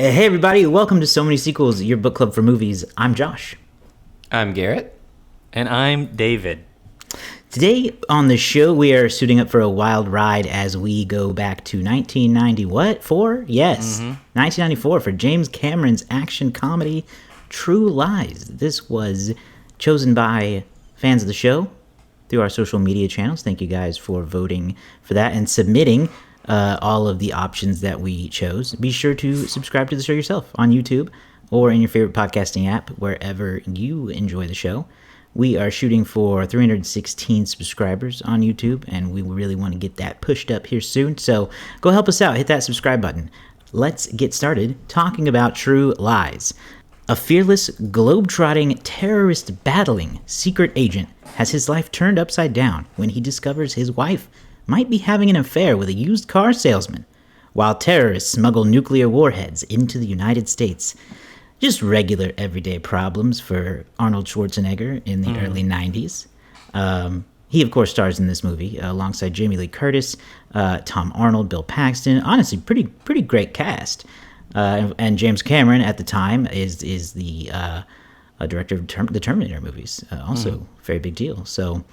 Hey everybody, welcome to So Many Sequels, your book club for movies. I'm Josh. I'm Garrett. And I'm David. Today on the show, we are suiting up for a wild ride as we go back to 1994? Yes, 1994 for James Cameron's action comedy, True Lies. This was chosen by fans of the show through our social media channels. Thank you guys for voting for that and submitting all of the options that we chose. Be sure to subscribe to the show yourself on YouTube or in your favorite podcasting app, wherever you enjoy the show. We are shooting for 316 subscribers on YouTube, and we really want to get that pushed up here soon. So go help us out. Hit that subscribe button. Let's get started talking about True Lies. A fearless, globe-trotting, terrorist-battling secret agent has his life turned upside down when he discovers his wife might be having an affair with a used car salesman, while terrorists smuggle nuclear warheads into the United States. Just regular everyday problems for Arnold Schwarzenegger in the early 90s. He, of course, stars in this movie alongside Jamie Lee Curtis, Tom Arnold, Bill Paxton. Honestly, pretty great cast. And James Cameron at the time is the director of the Terminator movies. Also, very big deal. So,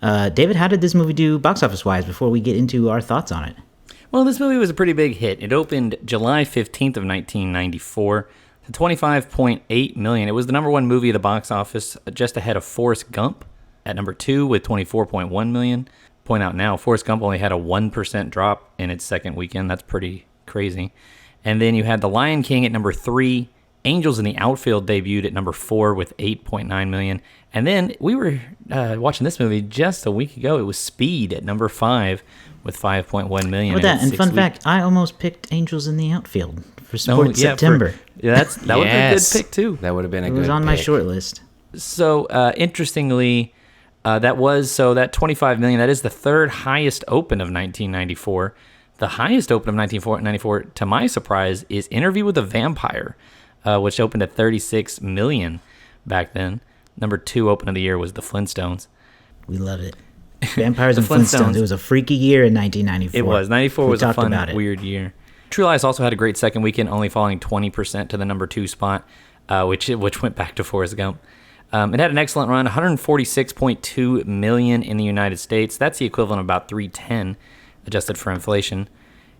David, how did this movie do box office-wise before we get into our thoughts on it? Well, this movie was a pretty big hit. It opened July 15th of 1994 to $25.8 million. It was the number one movie of the box office, just ahead of Forrest Gump at number 2 with $24.1 million. Point out now, Forrest Gump only had a 1% drop in its second weekend. That's pretty crazy. And then you had The Lion King at number 3. Angels in the Outfield debuted at number 4 with $8.9 million. And then we were watching this movie just a week ago. It was Speed at number 5 with $5.1 million. With that, and fun fact, I almost picked Angels in the Outfield for September. That would have been a good pick, too. That would have been a good pick. It was on my short list. So, interestingly, that $25 million, that is the third highest open of 1994. The highest open of 1994, to my surprise, is Interview with a Vampire, which opened at $36 million back then. Number 2 open of the year was The Flintstones. We love it. Vampires and Flintstones. It was a freaky year in 1994. It was. 94 was a fun, weird year. True Lies also had a great second weekend, only falling 20% to the number 2 spot, which went back to Forrest Gump. It had an excellent run, $146.2 million in the United States. That's the equivalent of about $310 adjusted for inflation.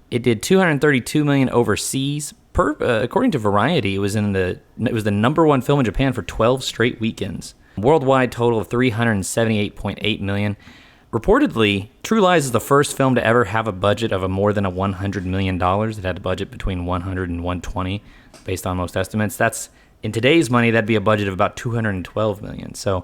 It did $232 million overseas. According to Variety, it was the number 1 film in Japan for 12 straight weekends. Worldwide total of $378.8 million. Reportedly, True Lies is the first film to ever have a budget of more than $100 million. It had a budget between 100 and 120, based on most estimates. That's, in today's money, that'd be a budget of about $212 million. So,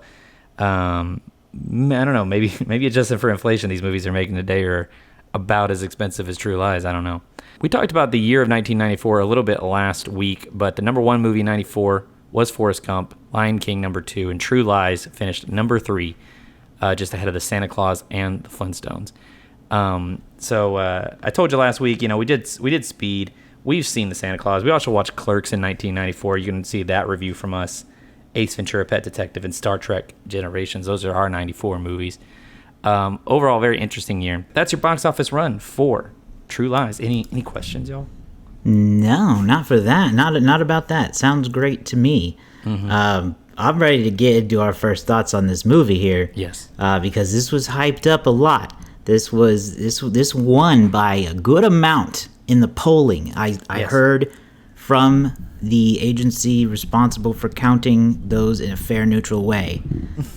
I don't know, maybe adjusted for inflation, these movies are making today are about as expensive as True Lies. I don't know. We talked about the year of 1994 a little bit last week, but the number 1 movie in 94 was Forrest Gump, Lion King number 2, and True Lies finished number 3. Just ahead of the Santa Claus and the Flintstones. So I told you last week, we did Speed. We've seen the Santa Claus. We also watched Clerks in 1994. You can see that review from us. Ace Ventura, Pet Detective, and Star Trek Generations. Those are our 94 movies. Overall, very interesting year. That's your box office run for True Lies. Any questions, y'all? No, not for that. Not about that. Sounds great to me. I'm ready to get into our first thoughts on this movie here. Yes. Because this was hyped up a lot. This won by a good amount in the polling. I heard from the agency responsible for counting those in a fair, neutral way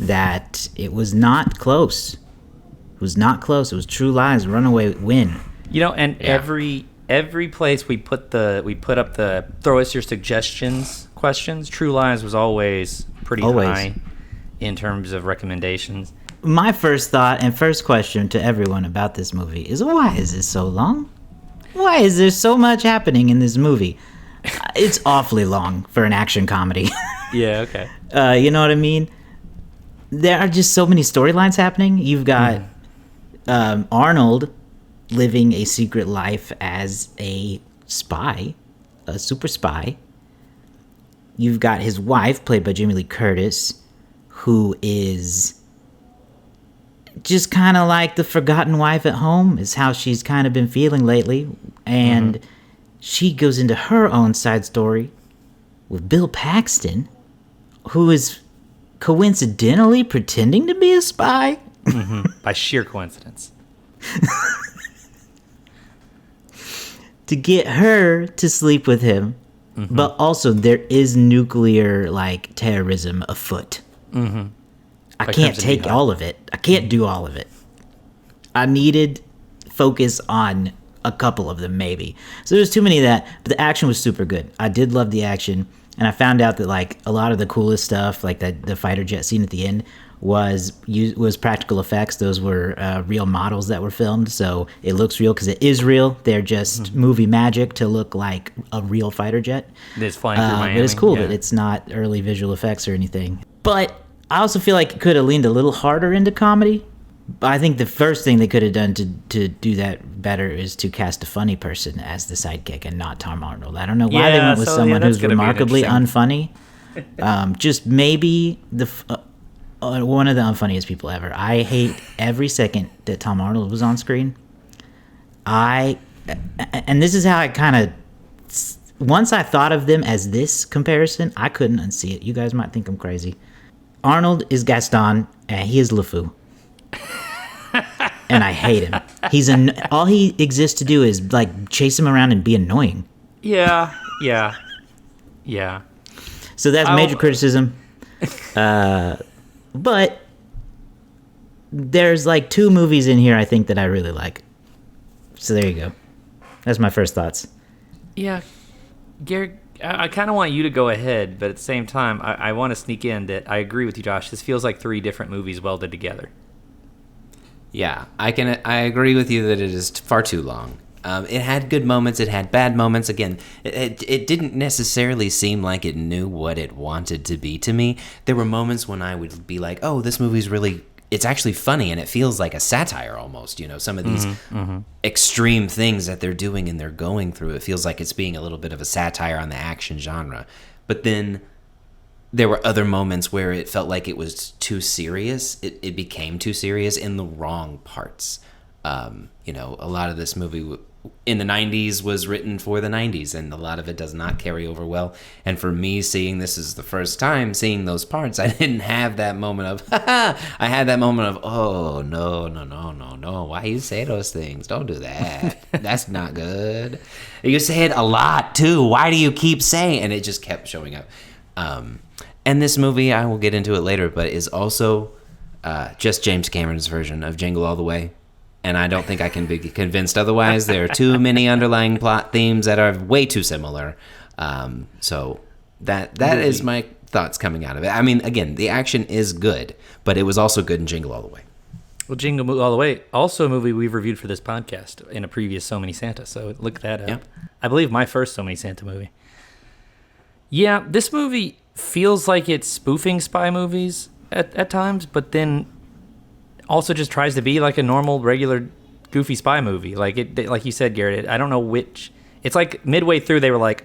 that it was not close. It was not close. It was True Lies, runaway win. Every place we put up the throw us your suggestions questions, True Lies was always pretty high in terms of recommendations. My first thought and first question to everyone about this movie is, why is this so long? Why is there so much happening in this movie? It's awfully long for an action comedy. Yeah, okay. You know what I mean? There are just so many storylines happening. You've got Arnold living a secret life as a spy, a super spy. You've got his wife, played by Jamie Lee Curtis, who is just kind of like the forgotten wife at home, is how she's kind of been feeling lately. And she goes into her own side story with Bill Paxton, who is coincidentally pretending to be a spy. By sheer coincidence. To get her to sleep with him. But also there is nuclear terrorism afoot. I can't take all of it. I can't do all of it. I needed focus on a couple of them, maybe. So there's too many of that, but the action was super good. I did love the action, and I found out that a lot of the coolest stuff, like the fighter jet scene at the end, was practical effects. Those were real models that were filmed, so it looks real because it is real. They're just movie magic to look like a real fighter jet. It's flying through Miami. But it's cool that it's not early visual effects or anything. But I also feel like it could have leaned a little harder into comedy. I think the first thing they could have done to do that better is to cast a funny person as the sidekick and not Tom Arnold. I don't know why they went with someone who's remarkably unfunny. Just maybe one of the unfunniest people ever. I hate every second that Tom Arnold was on screen. And this is how I kind of, once I thought of them as this comparison, I couldn't unsee it. You guys might think I'm crazy. Arnold is Gaston, and he is LeFou. And I hate him. All he exists to do is chase him around and be annoying. Yeah. So that's major criticism. But there's 2 movies in here I think that I really like. So there you go. That's my first thoughts. Yeah, Garrett, I kind of want you to go ahead, but at the same time, I want to sneak in that I agree with you, Josh. This feels like 3 different movies welded together. Yeah, I agree with you that it is far too long. It had good moments, it had bad moments. Again, it didn't necessarily seem like it knew what it wanted to be to me. There were moments when I would be like, oh, this movie's really, it's actually funny, and it feels like a satire almost, some of these extreme things that they're doing and they're going through. It feels like it's being a little bit of a satire on the action genre. But then there were other moments where it felt like it was too serious. It became too serious in the wrong parts. A lot of this movie in the 90s was written for the 90s, and a lot of it does not carry over well. And for me, seeing this is the first time seeing those parts, I didn't have that moment of, I had that moment of, oh, no. Why you say those things? Don't do that. That's not good. You say it a lot, too. Why do you keep saying? And it just kept showing up. And this movie, I will get into it later, but is also just James Cameron's version of Jingle All the Way. And I don't think I can be convinced otherwise. There are too many underlying plot themes that are way too similar. So that is my thoughts coming out of it. I mean, again, the action is good, but it was also good in Jingle All the Way. Well, Jingle All the Way, also a movie we've reviewed for this podcast in a previous So Many Santa, so look that up. Yep. I believe my first So Many Santa movie. Yeah, this movie feels like it's spoofing spy movies at times, but then also just tries to be like a normal, regular, goofy spy movie. Like you said, Garrett, I don't know which. It's like midway through they were like,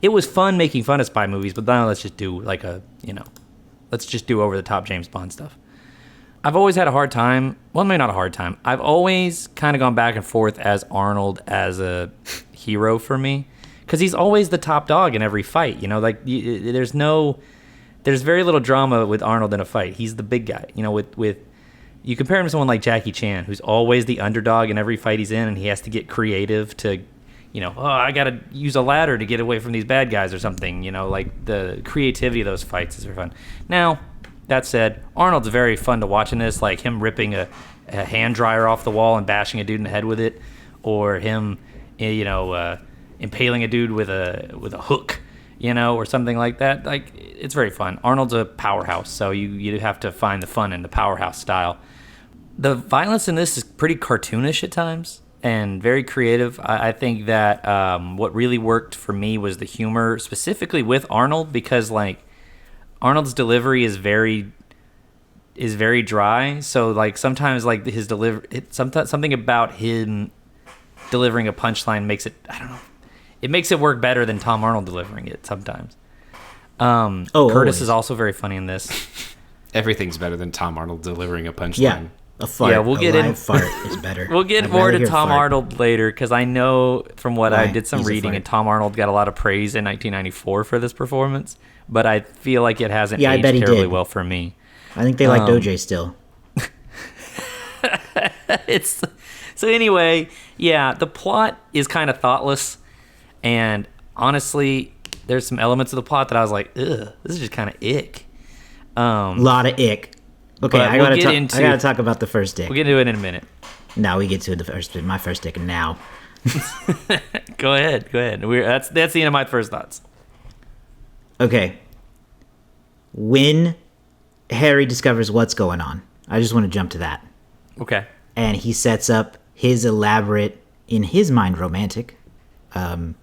it was fun making fun of spy movies, but now let's just do let's just do over the top James Bond stuff. I've always had a hard time. Well, maybe not a hard time. I've always kind of gone back and forth as Arnold as a hero for me, because he's always the top dog in every fight. There's very little drama with Arnold in a fight. He's the big guy. With you compare him to someone like Jackie Chan, who's always the underdog in every fight he's in, and he has to get creative to, I got to use a ladder to get away from these bad guys or something. The creativity of those fights is very fun. Now, that said, Arnold's very fun to watch in this, like him ripping a hand dryer off the wall and bashing a dude in the head with it, or him, impaling a dude with a hook, or something like that. Like, it's very fun. Arnold's a powerhouse, so you have to find the fun in the powerhouse style. The violence in this is pretty cartoonish at times and very creative. I think that what really worked for me was the humor, specifically with Arnold, because Arnold's delivery is very dry. So sometimes his something about him delivering a punchline makes it, I don't know, it makes it work better than Tom Arnold delivering it sometimes. Curtis is also very funny in this. Everything's better than Tom Arnold delivering a punchline. Yeah. A fart. Yeah, we'll get live fart is better. We'll get more to Tom Arnold later, because I know from what I did some reading, and Tom Arnold got a lot of praise in 1994 for this performance, but I feel like it hasn't aged terribly well for me. I think they liked OJ still. So anyway, yeah, the plot is kind of thoughtless, and honestly, there's some elements of the plot that I was like, ugh, this is just kind of ick. Lot of ick. Okay, I gotta talk about the first dick. We'll get into it in a minute. No, we get to my first dick now. Go ahead. That's the end of my first thoughts. Okay. When Harry discovers what's going on, I just want to jump to that. Okay. And he sets up his elaborate, in his mind, romantic, what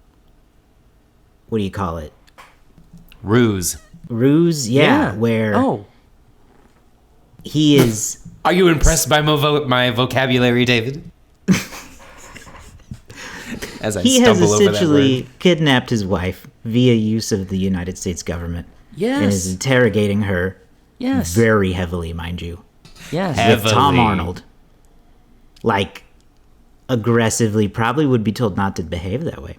do you call it? Ruse, yeah. Where he is... Are you impressed by my vocabulary, David? As he has essentially kidnapped his wife via use of the United States government. Yes. And is interrogating her. Yes. Very heavily, mind you. Yes. With Tom Arnold. Like, aggressively, probably would be told not to behave that way.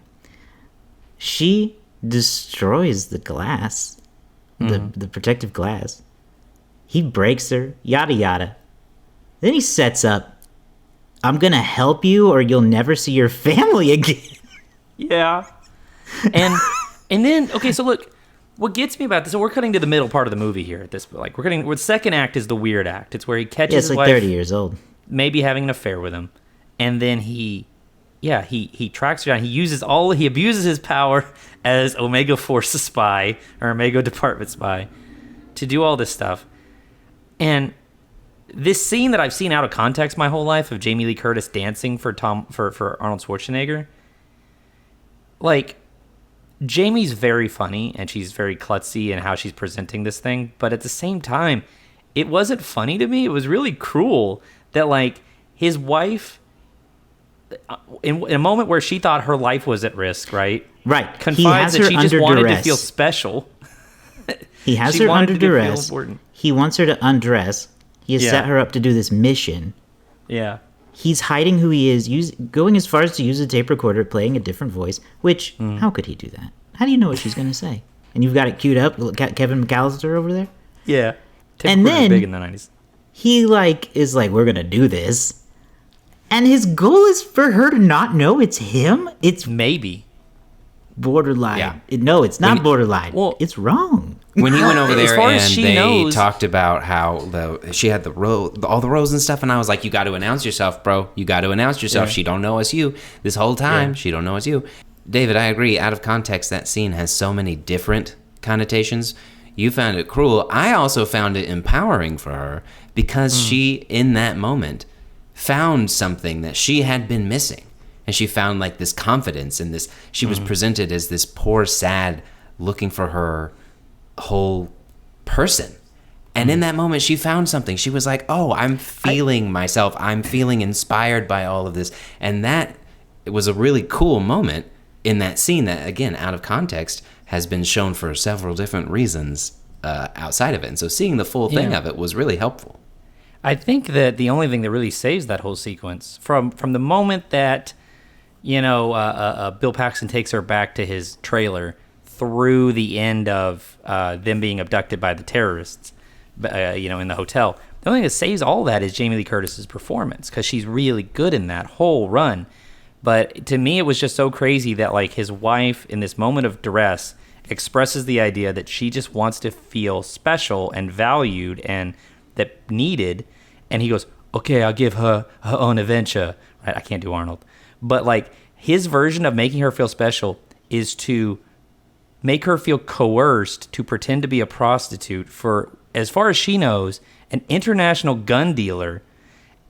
She destroys the glass. The protective glass. He breaks her, yada yada. Then he sets up, I'm gonna help you or you'll never see your family again. Yeah. And then, okay, so look, what gets me about this, so we're cutting to the middle part of the movie here at this, like, the second act is the weird act. It's where he catches his wife 30 years old. Maybe having an affair with him. And then he tracks her down. He abuses his power as Omega Force spy, or Omega Department spy, to do all this stuff. And this scene that I've seen out of context my whole life of Jamie Lee Curtis dancing for Arnold Schwarzenegger, like, Jamie's very funny and she's very klutzy in how she's presenting this thing, but at the same time, it wasn't funny to me. It was really cruel that, like, his wife, in a moment where she thought her life was at risk, right? Right. Confides that she just wanted to feel special. He has her under duress. He wants her to undress. He has set her up to do this mission. Yeah. He's hiding who he is, going as far as to use a tape recorder, playing a different voice, which, how could he do that? How do you know what she's going to say? And you've got it queued up, Kevin McAllister over there? Yeah. Tape and then big in the 90s. He, is like, we're going to do this. And his goal is for her to not know it's him? It's maybe borderline. Yeah. No, it's not borderline. Well, it's wrong. When he went over there and they knows, talked about how she had all the rows and stuff, and I was like, you got to announce yourself, bro. You got to announce yourself. Yeah. She don't know it's you. This whole time, she don't know it's you. David, I agree. Out of context, that scene has so many different connotations. You found it cruel. I also found it empowering for her because she, in that moment, found something that she had been missing. And she found, like, this confidence in this. She was presented as this poor, sad, looking for her whole person. And in that moment, she found something. She was like, oh, I'm feeling myself. I'm feeling inspired by all of this. And that was a really cool moment in that scene that, again, out of context, has been shown for several different reasons outside of it. And so seeing the full thing of it was really helpful. I think that the only thing that really saves that whole sequence, from the moment that, Bill Paxton takes her back to his trailer through the end of them being abducted by the terrorists, in the hotel, the only thing that saves all that is Jamie Lee Curtis's performance, because she's really good in that whole run. But to me, it was just so crazy that, like, his wife, in this moment of duress, expresses the idea that she just wants to feel special and valued and that needed. And he goes, okay, I'll give her her own adventure. Right? I can't do Arnold. But, like, his version of making her feel special is to make her feel coerced to pretend to be a prostitute for, as far as she knows, an international gun dealer,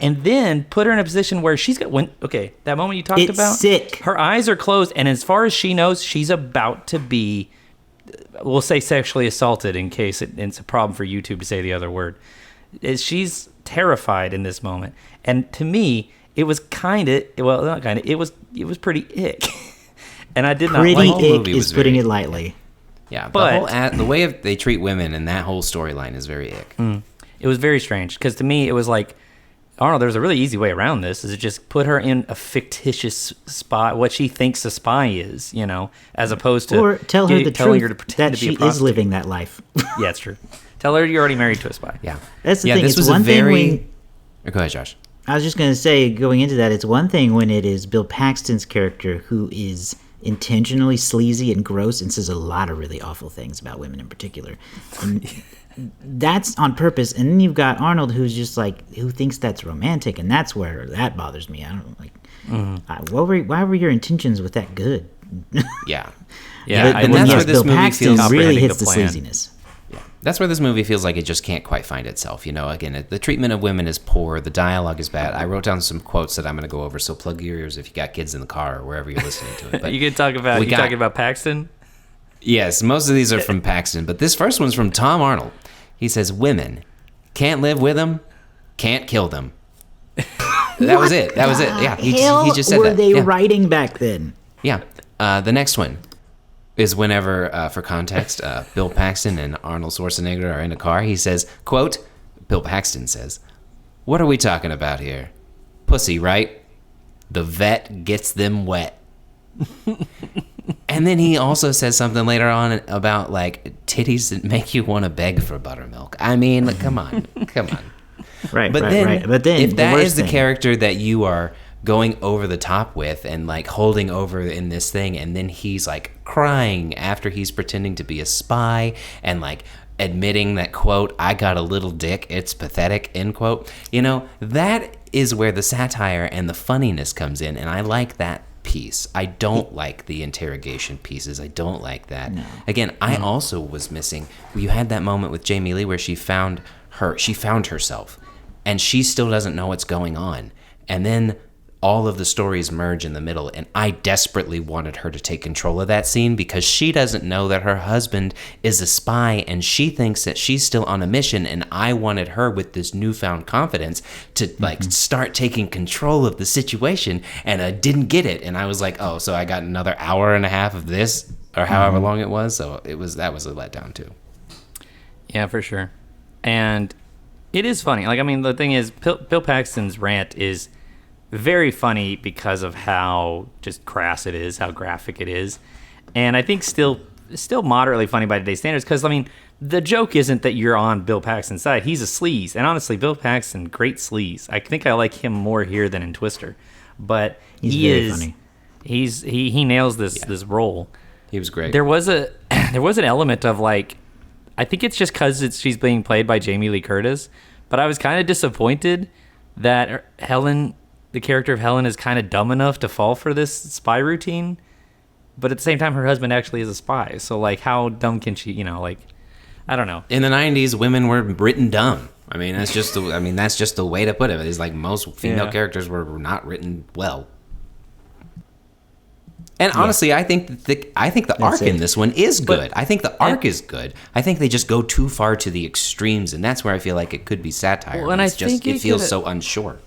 and then put her in a position where she's got, that moment you talked about, sick. Her eyes are closed, and as far as she knows, she's about to be, we'll say, sexually assaulted, in case it's a problem for YouTube to say the other word. She's terrified in this moment, and to me, it was it was pretty ick, and I did not like it. Pretty ick is putting it lightly. Yeah, but the way they treat women and that whole storyline is very ick. It was very strange, because to me, it was like, Arnold, there's a really easy way around this. Is it just put her in a fictitious spy, what she thinks a spy is, as opposed to or tell her the telling truth her to pretend that to be she a prostitute. is living that life. Yeah, it's true. Tell her you're already married to a spy. Yeah, that's the yeah, thing. This it's was one a very. thing when, Go ahead, Josh. I was just going to say, going into that, it's one thing when it is Bill Paxton's character who is intentionally sleazy and gross and says a lot of really awful things about women in particular. And that's on purpose. And then you've got Arnold who's just like, who thinks that's romantic, and that's where that bothers me. I don't like, why were your intentions with that good? Yeah. Yeah, but and when that's yes, where this Bill movie Paxton feels really comprehending hits the the plan. sleaziness. Yeah. That's where this movie feels like it just can't quite find itself. Again, the treatment of women is poor. The dialogue is bad. I wrote down some quotes that I'm going to go over, so plug your ears if you got kids in the car or wherever you're listening to it. But You can talk about talking about Paxton? yes, most of these are from Paxton, but this first one's from Tom Arnold. He says, "Women can't live with them, can't kill them." That was it. That was it. Yeah, he just said were that. they Yeah. writing back then? Yeah. The next one is whenever, for context, Bill Paxton and Arnold Schwarzenegger are in a car. He says, quote, Bill Paxton says, "What are we talking about here? Pussy, right? The vet gets them wet." And then he also says something later on about, like, titties that make you want to beg for buttermilk. I mean, like, come on. Come on. Right, But right, then, right. But then if that is the thing, character that you are going over the top with and like holding over in this thing, and then he's like crying after he's pretending to be a spy and like admitting that, quote, "I got a little dick, it's pathetic," end quote. That is where the satire and the funniness comes in, and I like that piece. I don't like the interrogation pieces. I don't like that. No. Again, I also was missing. You had that moment with Jamie Lee where she found herself, and she still doesn't know what's going on. And then all of the stories merge in the middle, and I desperately wanted her to take control of that scene because she doesn't know that her husband is a spy, and she thinks that she's still on a mission, and I wanted her with this newfound confidence to start taking control of the situation, and I didn't get it. And I was like, oh, so I got another hour and a half of this, or however long it was. So that was a letdown too. Yeah, for sure. And it is funny. Like, I mean, the thing is, Bill Paxton's rant is very funny because of how just crass it is, how graphic it is. And I think still moderately funny by today's standards because, I mean, the joke isn't that you're on Bill Paxton's side. He's a sleaze. And honestly, Bill Paxton, great sleaze. I think I like him more here than in Twister. But he's very funny. He nails this role. He was great. There was an element of like, I think it's just because she's being played by Jamie Lee Curtis, but I was kind of disappointed that Helen, the character of Helen, is kind of dumb enough to fall for this spy routine, but at the same time, her husband actually is a spy. So like, how dumb can she? I don't know. In the 90s, women were written dumb. I mean, that's just the way to put it. It's like most female characters were not written well. And honestly, I think the arc in this one is good. I think the arc is good. I think they just go too far to the extremes, and that's where I feel like it could be satire. Well, and I think it feels so unsure.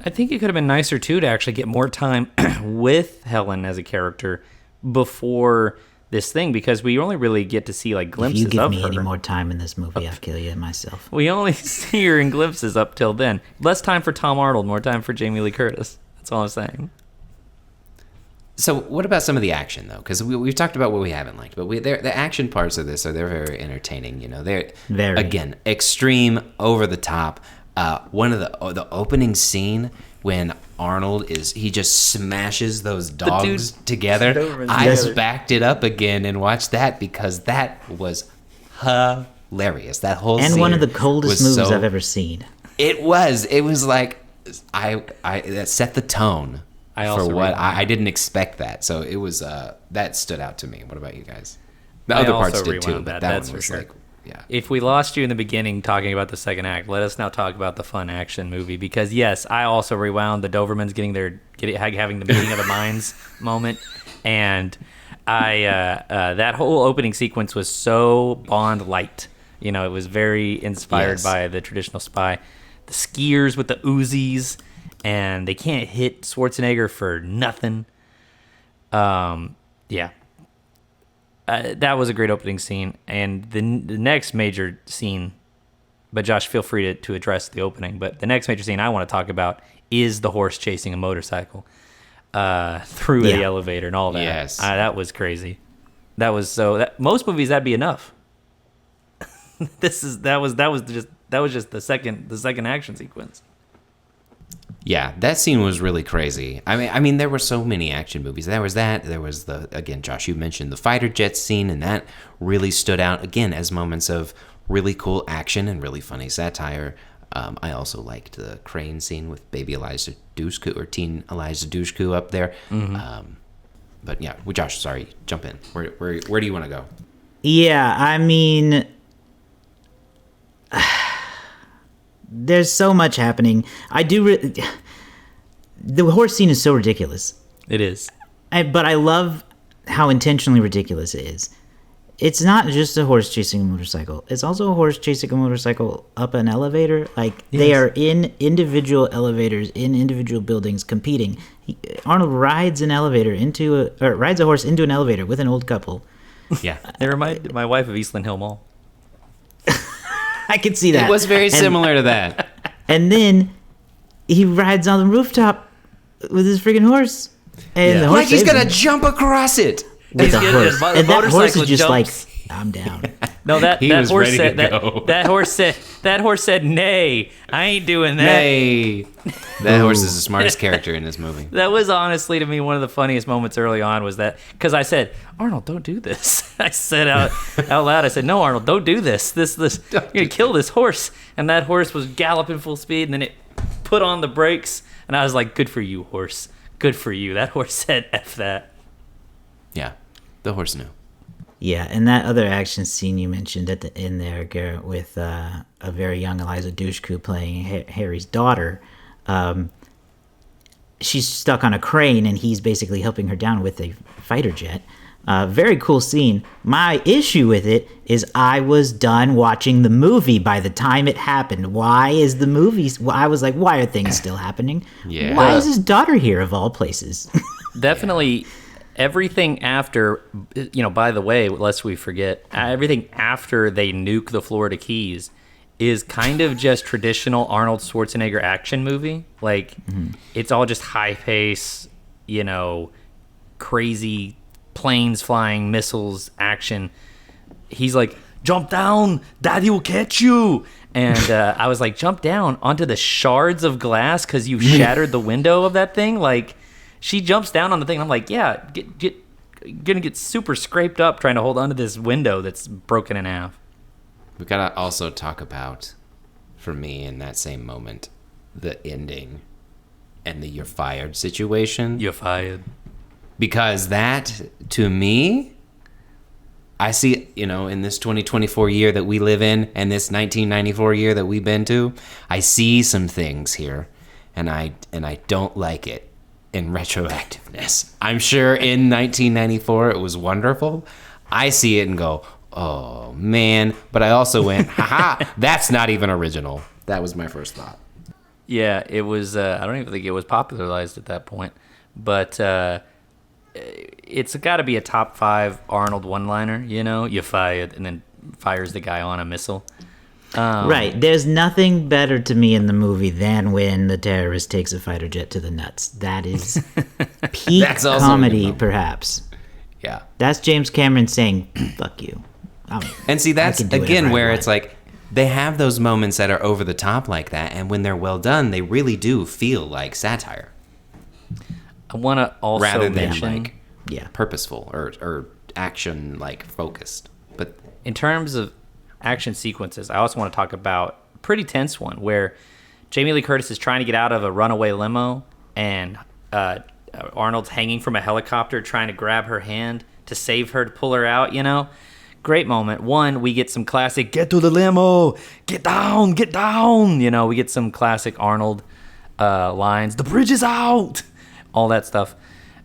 I think it could have been nicer too to actually get more time with Helen as a character before this thing, because we only really get to see like glimpses of her. If you give me any more time in this movie, I'll kill you myself. We only see her in glimpses up till then. Less time for Tom Arnold, more time for Jamie Lee Curtis. That's all I'm saying. So what about some of the action, though? Because we've talked about what we haven't liked, but the action parts of this they're very entertaining. They're very, again, extreme, over the top. One of the opening scene when Arnold he just smashes those dogs together. I backed it up again and watched that because that was hilarious. That whole and scene one of the coldest movies so, I've ever seen. It was like that set the tone. I didn't expect that, so it was that stood out to me. What about you guys? The other parts did too, but that one was sure. like, yeah. If we lost you in the beginning talking about the second act, let us now talk about the fun action movie, because yes, I also rewound the Dobermans having the meeting of the minds moment, and that whole opening sequence was so Bond light. It was very inspired by the traditional spy. The skiers with the Uzis. And they can't hit Schwarzenegger for nothing. That was a great opening scene. And the next major scene But Josh, feel free to address the opening. But the next major scene I want to talk about is the horse chasing a motorcycle through the elevator and all that. Yes. That was crazy. That was most movies that'd be enough. That was just the second action sequence. Yeah, that scene was really crazy. I mean, there were so many action movies. There was that. There was again, Josh, you mentioned the fighter jet scene, and that really stood out again as moments of really cool action and really funny satire. I also liked the crane scene with baby Eliza Dushku, or teen Eliza Dushku up there. Mm-hmm. But yeah, well, Josh, sorry, jump in. Where do you want to go? Yeah, I mean, there's so much happening. The horse scene is so ridiculous. It is. But I love how intentionally ridiculous it is. It's not just a horse chasing a motorcycle. It's also a horse chasing a motorcycle up an elevator. Like, they are in individual elevators, in individual buildings, competing. Arnold rides rides a horse into an elevator with an old couple. Yeah. They reminded my wife of Eastland Hill Mall. I could see that. It was very similar to that. And then he rides on the rooftop with his freaking horse. And the horse like he's going to jump across it. With the horse. And that horse is just like, I'm down. No, that was horse ready said to go. that horse said, "Nay, I ain't doing that." Nay. That horse is the smartest character in this movie. That was honestly to me one of the funniest moments early on, was that because I said, "Arnold, don't do this." I said out loud, I said, "No, Arnold, don't do this. This you're gonna kill this horse." And that horse was galloping full speed, and then it put on the brakes, and I was like, "Good for you, horse. Good for you." That horse said, "F that." Yeah, the horse knew. Yeah, and that other action scene you mentioned at the end there, Garrett, with a very young Eliza Dushku playing Harry's daughter. She's stuck on a crane, and he's basically helping her down with a fighter jet. Very cool scene. My issue with it is I was done watching the movie by the time it happened. Why is the movie... I was like, why are things still happening? Yeah. Why is his daughter here, of all places? Definitely... Everything after, by the way, lest we forget, everything after they nuke the Florida Keys is kind of just traditional Arnold Schwarzenegger action movie. Like, It's all just high pace, crazy planes flying, missiles, action. He's like, "Jump down, Daddy will catch you." And I was like, "Jump down onto the shards of glass because you shattered the window of that thing?" Like, she jumps down on the thing. I'm like, yeah, gonna get super scraped up trying to hold onto this window that's broken in half. We gotta also talk about, for me, in that same moment, the ending and the "you're fired" situation. You're fired. Because that, to me, I see, in this 2024 year that we live in, and this 1994 year that we've been to, I see some things here, and I don't like it. In retroactiveness, I'm sure in 1994 it was wonderful. I see it and go, "Oh man!" But I also went, "Haha, that's not even original." That was my first thought. Yeah, it was. I don't even think it was popularized at that point, but it's got to be a top 5 Arnold one-liner. You fired, and then fires the guy on a missile. Right. There's nothing better to me in the movie than when the terrorist takes a fighter jet to the nuts. That is peak comedy, perhaps. Yeah. That's James Cameron saying, "Fuck you." And see, that's again where it's like they have those moments that are over the top like that, and when they're well done, they really do feel like satire. I want to also rather mention, than purposeful or action focused. But in terms of action sequences, I also want to talk about a pretty tense one where Jamie Lee Curtis is trying to get out of a runaway limo, and Arnold's hanging from a helicopter trying to grab her hand to save her, to pull her out. Great moment. One, we get some classic "get to the limo, get down, get down." We get some classic Arnold lines. "The bridge is out," all that stuff.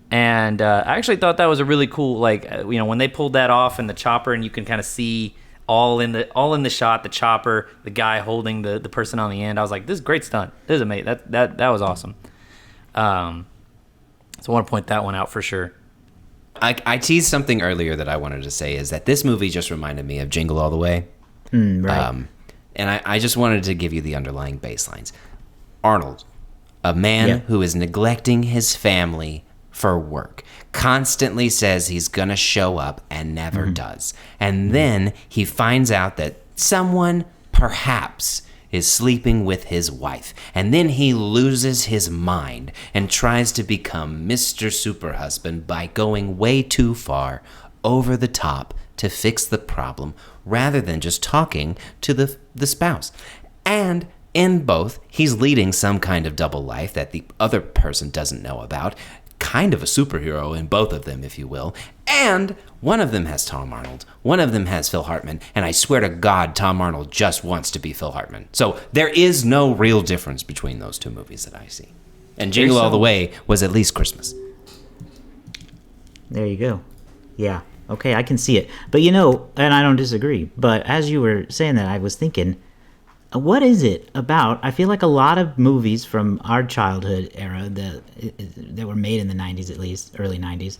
And I actually thought that was a really cool, when they pulled that off in the chopper, and you can kind of see all in the shot, the chopper, the guy holding the person on the end. I was like, this is a great stunt. This is amazing. That was awesome. So I want to point that one out for sure. I teased something earlier that I wanted to say is that this movie just reminded me of Jingle All the Way. Right. And I just wanted to give you the underlying baselines. Arnold, a man who is neglecting his family for work, constantly says he's going to show up and never does. And then he finds out that someone perhaps is sleeping with his wife. And then he loses his mind and tries to become Mr. Superhusband by going way too far over the top to fix the problem rather than just talking to the spouse. And in both, he's leading some kind of double life that the other person doesn't know about. Kind of a superhero in both of them, if you will. And one of them has Tom Arnold. One of them has Phil Hartman. And I swear to God, Tom Arnold just wants to be Phil Hartman. So there is no real difference between those two movies that I see. And Jingle All the Way was at least Christmas. There you go. Yeah. Okay, I can see it. But and I don't disagree. But as you were saying that, I was thinking, what is it about? I feel like a lot of movies from our childhood era that were made in the 90s, at least, early 90s,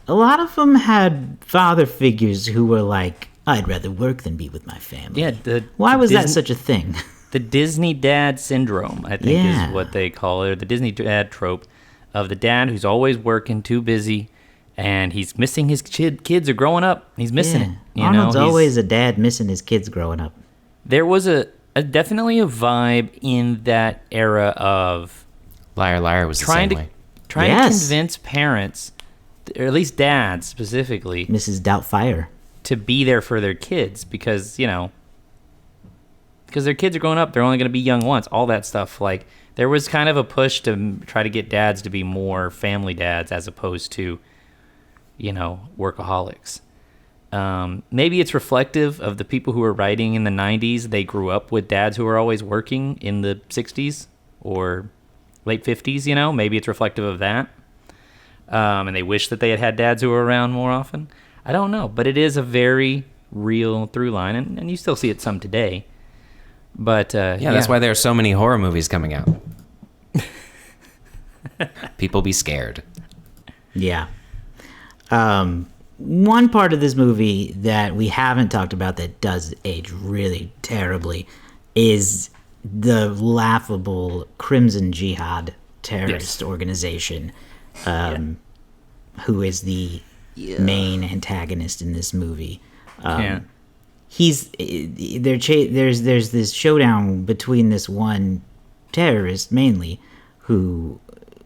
a lot of them had father figures who were like, I'd rather work than be with my family. Yeah. Why was that such a thing? The Disney dad syndrome, I think, is what they call it, or the Disney dad trope of the dad who's always working, too busy, and he's missing his kids are growing up. He's missing it. Arnold's always a dad missing his kids growing up. There was definitely a vibe in that era of Liar Liar was trying the same way. Trying to convince parents, or at least dads specifically, Mrs. Doubtfire, to be there for their kids because their kids are growing up. They're only going to be young once. All that stuff. Like, there was kind of a push to try to get dads to be more family dads as opposed to, workaholics. Maybe it's reflective of the people who were writing in the 90s. They grew up with dads who were always working in the 60s or late 50s, Maybe it's reflective of that. And they wish that they had dads who were around more often. I don't know. But it is a very real through line, and you still see it some today. But that's why there are so many horror movies coming out. People be scared. Yeah. One part of this movie that we haven't talked about that does age really terribly is the laughable Crimson Jihad terrorist organization, who is the main antagonist in this movie. There's this showdown between this one terrorist mainly, who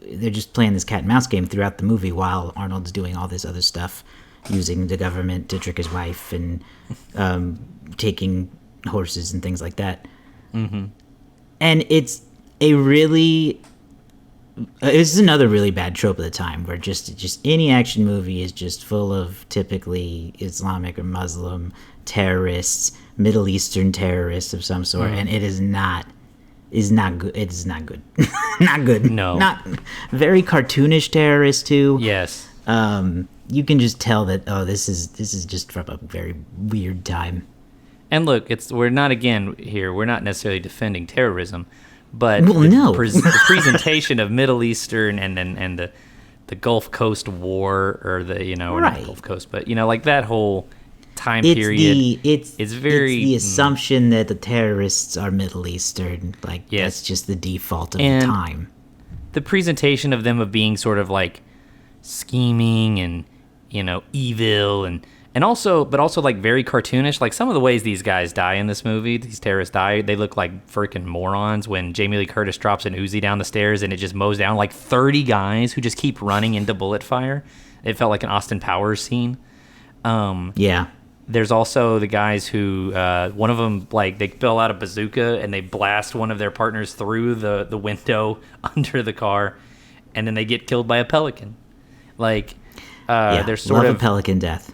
they're just playing this cat and mouse game throughout the movie while Arnold's doing all this other stuff, using the government to trick his wife and taking horses and things like that. Mm-hmm. And it's another really bad trope of the time, where just any action movie is just full of typically Islamic or Muslim terrorists, Middle Eastern terrorists of some sort, and it is not good. It is not good. Not good. No. Not very cartoonish terrorists too. Yes. You can just tell that this is just from a very weird time. And look, we're not necessarily defending terrorism, but the presentation of Middle Eastern and the Gulf Coast War, or not Gulf Coast, but like that whole time period. It's the assumption that the terrorists are Middle Eastern. Like, that's just the default of the time. The presentation of them of being sort of like scheming and evil and also like very cartoonish. Like, some of the ways these guys die in this movie, these terrorists die, they look like freaking morons when Jamie Lee Curtis drops an Uzi down the stairs and it just mows down like 30 guys who just keep running into bullet fire. It felt like an Austin Powers scene. There's also the guys who, one of them, like, they pull out a bazooka and they blast one of their partners through the window under the car, and then they get killed by a pelican. Like, they're sort of a pelican death.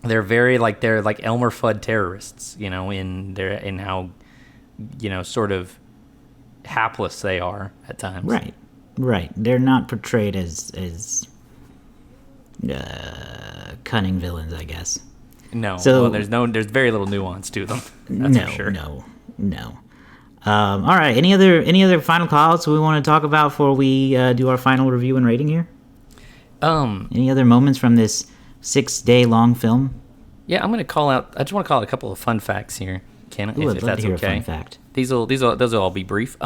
They're very they're like Elmer Fudd terrorists, in how, sort of hapless they are at times. Right. They're not portrayed as cunning villains, I guess. No. So there's very little nuance to them. That's for sure. No. All right. Any other final calls we want to talk about before we do our final review and rating here? Any other moments from this 6-day long film? Yeah, I just want to call out a couple of fun facts here. Ken, Ooh, if I'd love that's to hear okay. a fun fact. Those will all be brief.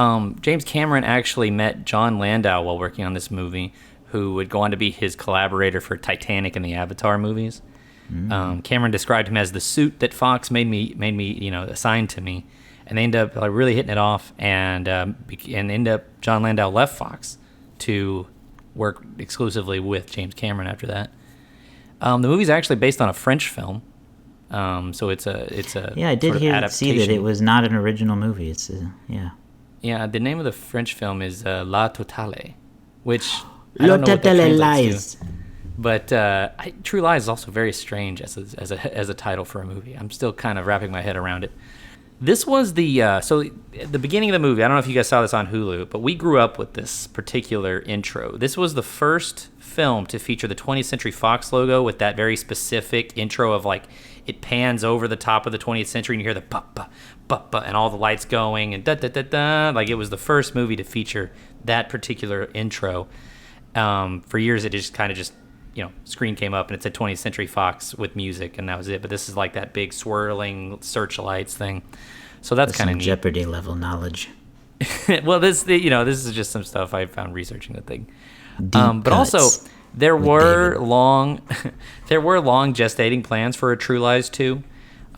James Cameron actually met John Landau while working on this movie, who would go on to be his collaborator for Titanic and the Avatar movies. Cameron described him as the suit that Fox made me assigned to me, and they ended up really hitting it off, and ended up John Landau left Fox to work exclusively with James Cameron after that. The movie's actually based on a French film, so it's a I did see that it was not an original movie. It's Yeah, the name of the French film is La Totale, which I don't know what that translates to. But True Lies is also very strange as a title for a movie. I'm still kind of wrapping my head around it. This was the so at the beginning of the movie. I don't know if you guys saw this on Hulu, but we grew up with this particular intro. This was the first film to feature the 20th Century Fox logo with that very specific intro of like it pans over the top of the 20th Century and you hear the ba ba ba and all the lights going and da da da da. Like it was the first movie to feature that particular intro. For years, it just kind of screen came up and it said 20th Century Fox with music, and that was it. But this is like that big swirling searchlights thing. So that's kind of neat. Jeopardy level knowledge. Well, this is just some stuff I found researching the thing. But also, there were long gestating plans for a True Lies 2.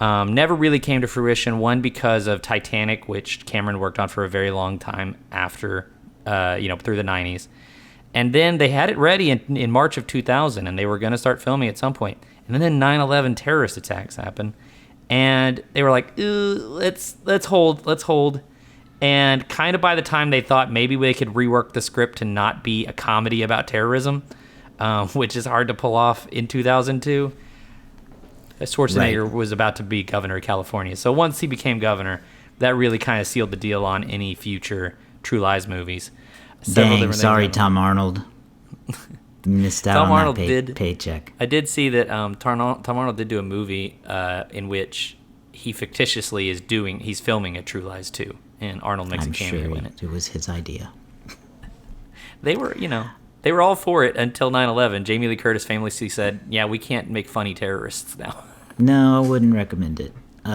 Never really came to fruition. One, because of Titanic, which Cameron worked on for a very long time after, through the 90s. And then they had it ready in March of 2000, and they were going to start filming at some point. And then 9/11 terrorist attacks happened, and they were like, let's hold. And kind of by the time they thought maybe they could rework the script to not be a comedy about terrorism, which is hard to pull off in 2002, Schwarzenegger was about to be governor of California. So once he became governor, that really kind of sealed the deal on any future True Lies movies. Dang, sorry, Tom Arnold. Missed out on that paycheck. I did see that Tom Arnold did do a movie in which he fictitiously he's filming a True Lies 2, and Arnold makes a cameo in it. It was his idea. They were all for it until 9/11. Jamie Lee Curtis famously said, "Yeah, we can't make funny terrorists now." No, I wouldn't recommend it. All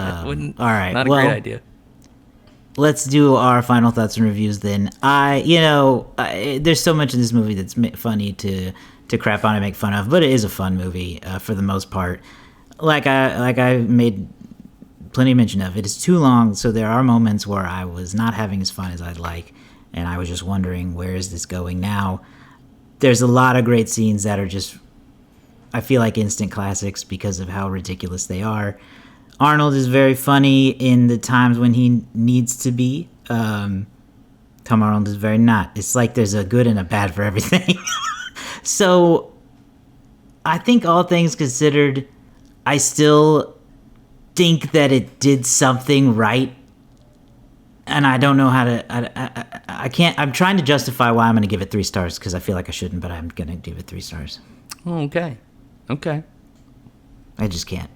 right, not a great idea. Let's do our final thoughts and reviews then. There's so much in this movie that's funny to crap on and make fun of, but it is a fun movie for the most part. Like I made plenty of mention of, it is too long, so there are moments where I was not having as fun as I'd like, and I was just wondering, where is this going now? There's a lot of great scenes that are just, I feel like, instant classics because of how ridiculous they are. Arnold is very funny in the times when he needs to be. Tom Arnold is very not. It's like there's a good and a bad for everything. So I think all things considered, I still think that it did something right. And I don't know how to... I can't... I'm trying to justify why I'm going to give it 3 stars because I feel like I shouldn't, but I'm going to give it 3 stars. Okay. I just can't.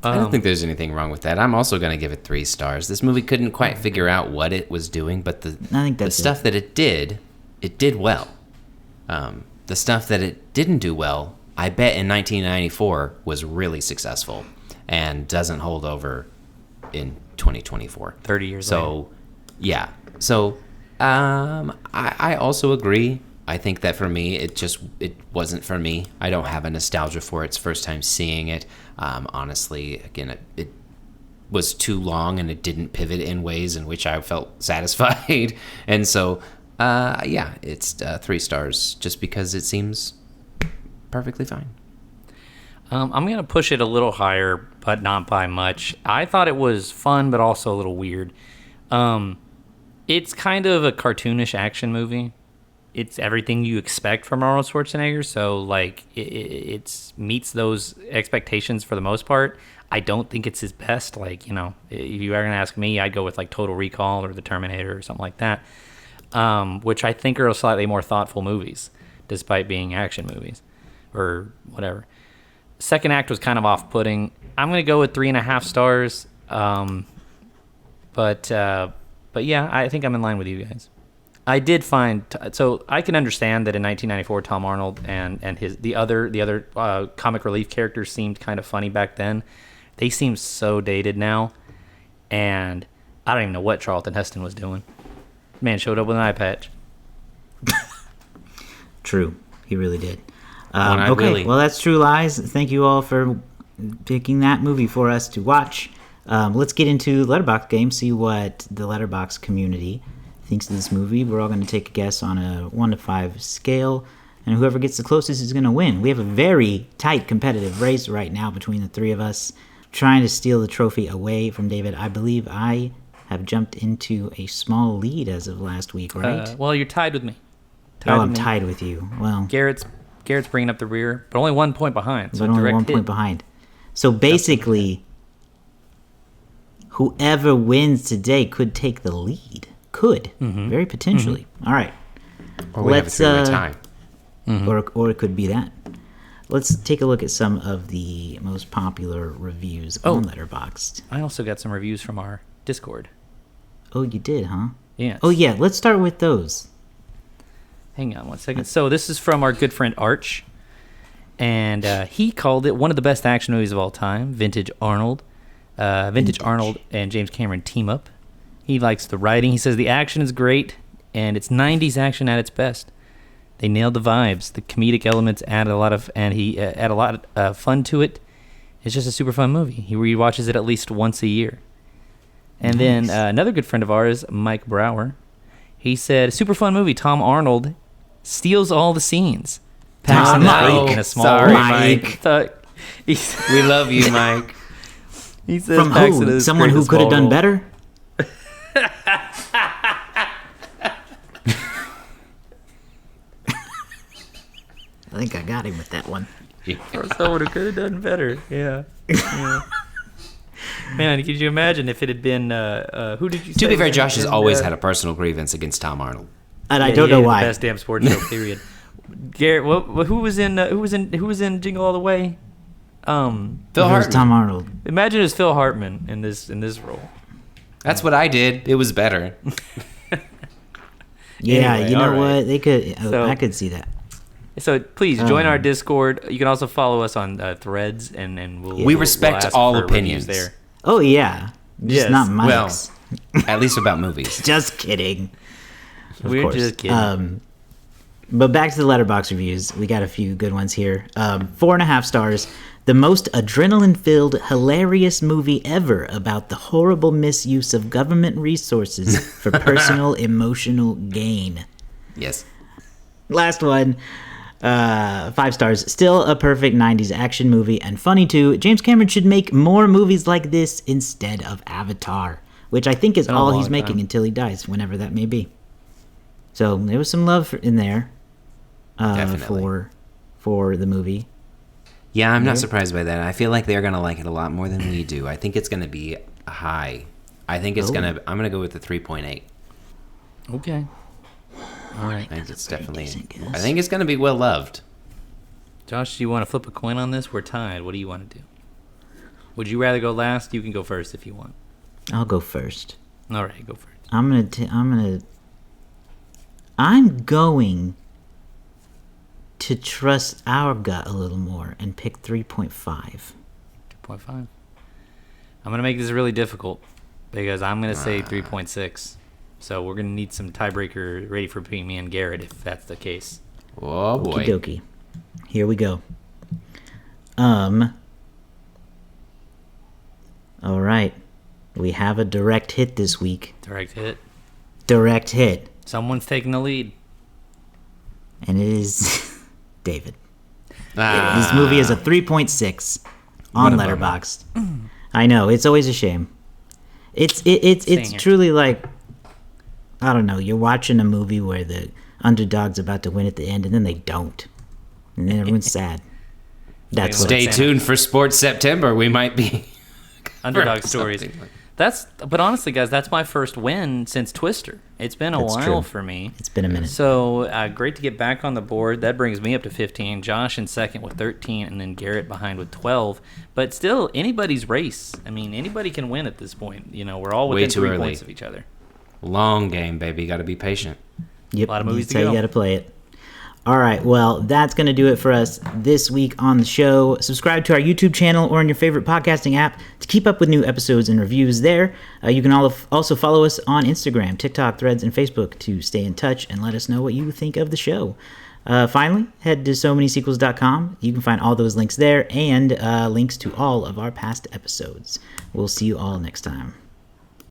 I don't think there's anything wrong with that. I'm also going to give it 3 stars. This movie couldn't quite figure out what it was doing, but the stuff that it did well. The stuff that it didn't do well, I bet in 1994 was really successful and doesn't hold over in 2024. 30 years later. So, yeah. So, I also agree. I think that for me, it wasn't for me. I don't have a nostalgia for it. It's first time seeing it. Honestly, again, it was too long and it didn't pivot in ways in which I felt satisfied. And so, it's 3 stars just because it seems perfectly fine. I'm going to push it a little higher, but not by much. I thought it was fun, but also a little weird. It's kind of a cartoonish action movie. It's everything you expect from Arnold Schwarzenegger, so like it meets those expectations for the most part. I don't think it's his best. Like, if you are going to ask me, I'd go with like Total Recall or The Terminator or something like that, which I think are slightly more thoughtful movies, despite being action movies or whatever. Second act was kind of off-putting. I'm going to go with 3.5 stars, but yeah, I think I'm in line with you guys. I did find so I can understand that in 1994 Tom Arnold and the other comic relief characters seemed kind of funny back then. They seem so dated now, and I don't even know what Charlton Heston was doing. Man showed up with an eye patch. True, he really did. Okay, Willie. Well, that's True Lies. Thank you all for picking that movie for us to watch. Let's get into Letterboxd game, see what the Letterboxd community thinks of this movie. We're all going to take a guess on a 1 to 5 scale, and whoever gets the closest is going to win. We have a very tight competitive race right now between the three of us, trying to steal the trophy away from David. I believe I have jumped into a small lead as of last week, right? Well, you're tied with me. I'm tied with you. Well, Garrett's bringing up the rear, but only 1 point behind. So but only 1 point behind. So basically, whoever wins today could take the lead. Could. Very potentially. All right. Or we have a three-way tie. Or it could be that. Let's take a look at some of the most popular reviews on Letterboxd. I also got some reviews from our Discord. Oh, you did, huh? Yes. Oh, yeah. Let's start with those. Hang on 1 second. So this is from our good friend Arch, and he called it one of the best action movies of all time. Vintage Arnold. Vintage Arnold and James Cameron team up. He likes the writing. He says the action is great, and it's 90s action at its best. They nailed the vibes. The comedic elements add a lot of fun to it. It's just a super fun movie. He rewatches it at least once a year. And then another good friend of ours, Mike Brower, he said, super fun movie. Tom Arnold steals all the scenes. Paxton is in a small Sorry, Mike. We love you, Mike. He says From who? Someone who could have done better? I think I got him with that one. Or someone who could have done better. Yeah. Man, could you imagine if it had been who did you say? To be fair, Josh has always had a personal grievance against Tom Arnold. And I don't know why. The best damn sports show, period. Garrett, who was in Jingle All the Way? Phil Hartman. Tom Arnold. Imagine it's Phil Hartman in this role. That's what I did. It was better. Yeah, Anyway, you know all what? right. They could. So- I could see that. So please join our Discord. You can also follow us on Threads, and We respect ask all for opinions. reviews there. Oh yeah, just Yes. not Mike's. At least about movies. Just kidding. Of We're course. just kidding. But back to the Letterboxd reviews. We got a few good ones here. 4.5 stars. The most adrenaline-filled, hilarious movie ever about the horrible misuse of government resources for personal emotional gain. Yes. Last one. 5 stars. Still a perfect 90s action movie and funny too. James Cameron should make more movies like this instead of Avatar, which I think is all he's making until he dies, whenever that may be. So there was some love in there for the movie. Yeah, I'm not surprised by that. I feel like they're going to like it a lot more than we do. I think it's going to be high. I think it's I'm going to go with the 3.8. Okay. All right. I think it's definitely. I think it's going to be well loved. Josh, do you want to flip a coin on this? We're tied. What do you want to do? Would you rather go last? You can go first if you want. I'll go first. All right, go first. I'm going to trust our gut a little more and pick 3.5. 2.5. I'm going to make this really difficult because I'm going to say 3.6. So we're going to need some tiebreaker ready for between me and Garrett if that's the case. Oh boy. Okie dokie. Here we go. All right. We have a direct hit this week. Direct hit. Direct hit. Someone's taking the lead. And it is David. This movie is a 3.6 on Letterboxd. I know, it's always a shame. It's truly like, I don't know, you're watching a movie where the underdog's about to win at the end and then they don't. And then everyone's sad. That's what Stay tuned for Sports September. We might be underdog stories. But honestly, guys, that's my first win since Twister. It's been a while for me. It's been a minute. So great to get back on the board. That brings me up to 15. Josh in second with 13, and then Garrett behind with 12. But still, anybody's race. I mean, anybody can win at this point. You know, we're all within 3 points of each other. Long game, baby. Got to be patient. Yep. A lot of movies to go. You got to play it. All right, well, that's going to do it for us this week on the show. Subscribe to our YouTube channel or on your favorite podcasting app to keep up with new episodes and reviews there. You can also follow us on Instagram, TikTok, Threads, and Facebook to stay in touch and let us know what you think of the show. Finally, head to SoManySequels.com. You can find all those links there and links to all of our past episodes. We'll see you all next time.